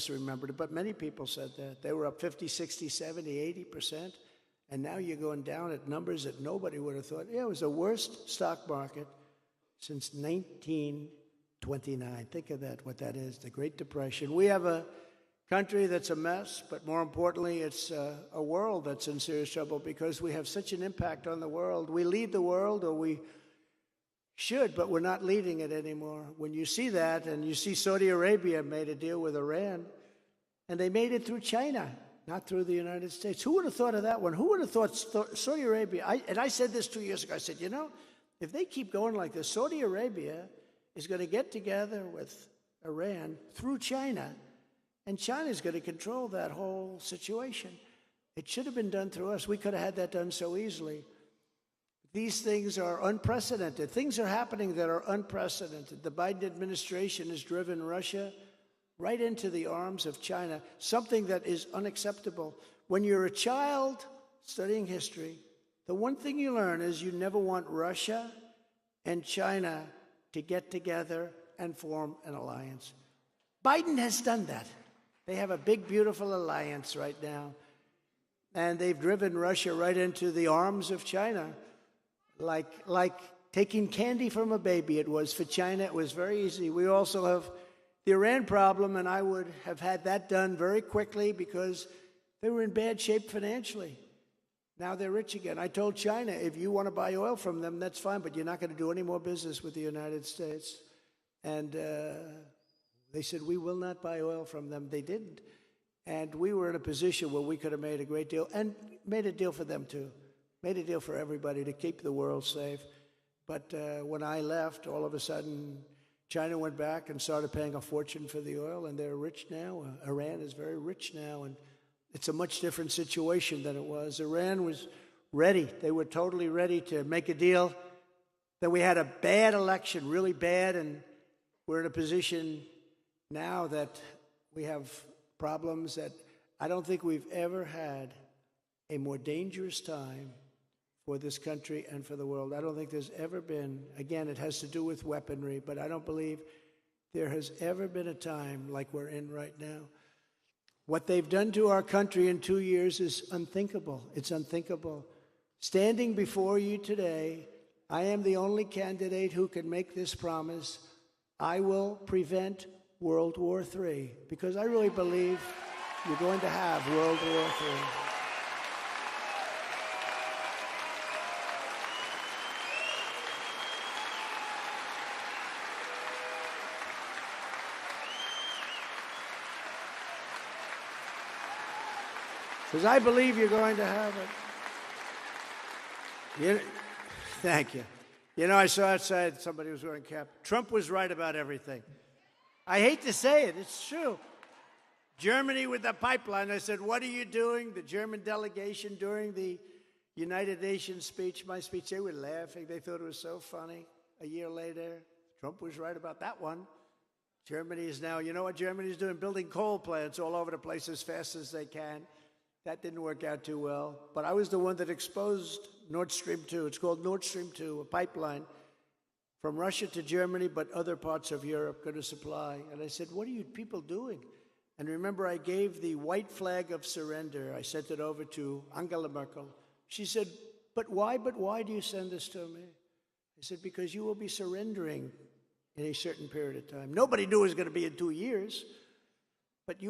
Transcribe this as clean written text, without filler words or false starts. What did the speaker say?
remembered it, but many people said that. They were up 50, 60, 70, 80%. And now you're going down at numbers that nobody would have thought. Yeah, it was the worst stock market since 1929. Think of that, what that is, the Great Depression. We have a country that's a mess, but more importantly, it's a world that's in serious trouble because we have such an impact on the world. We lead the world, or we should, but we're not leading it anymore. When you see that, and you see Saudi Arabia made a deal with Iran, and they made it through China, not through the United States. Who would have thought of that one? Who would have thought Saudi Arabia? I said this 2 years ago. I said, if they keep going like this, Saudi Arabia is going to get together with Iran through China, and China is going to control that whole situation. It should have been done through us. We could have had that done so easily. These things are unprecedented. Things are happening that are unprecedented. The Biden administration has driven Russia right into the arms of China, something that is unacceptable. When you're a child studying history, the one thing you learn is you never want Russia and China to get together and form an alliance. Biden has done that. They have a big, beautiful alliance right now, and they've driven Russia right into the arms of China, like taking candy from a baby. It was for China. It was very easy. We also have the Iran problem, and I would have had that done very quickly because they were in bad shape financially. Now they're rich again. I told China, if you want to buy oil from them, that's fine, but you're not going to do any more business with the United States. And they said, we will not buy oil from them. They didn't. And we were in a position where we could have made a great deal, and made a deal for them too. Made a deal for everybody to keep the world safe. But when I left, all of a sudden, China went back and started paying a fortune for the oil, and they're rich now. Iran is very rich now, and it's a much different situation than it was. Iran was ready. They were totally ready to make a deal. Then we had a bad election, really bad, and we're in a position now that we have problems that I don't think we've ever had a more dangerous time for this country and for the world. I don't think there's ever been, again, it has to do with weaponry, but I don't believe there has ever been a time like we're in right now. What they've done to our country in 2 years is unthinkable. It's unthinkable. Standing before you today, I am the only candidate who can make this promise. I will prevent World War III, because I really believe you're going to have World War III. Because I believe you're going to have it. Thank you. I saw outside somebody was wearing a cap. Trump was right about everything. I hate to say it, it's true. Germany with the pipeline, I said, what are you doing? The German delegation during the United Nations speech, my speech, they were laughing. They thought it was so funny. A year later, Trump was right about that one. Germany is now, you know what Germany is doing? Building coal plants all over the place as fast as they can. That didn't work out too well. But I was the one that exposed Nord Stream 2. It's called Nord Stream 2, a pipeline from Russia to Germany, but other parts of Europe going to supply. And I said, what are you people doing? And remember, I gave the white flag of surrender. I sent it over to Angela Merkel. She said, but why do you send this to me? I said, because you will be surrendering in a certain period of time. Nobody knew it was going to be in 2 years, but you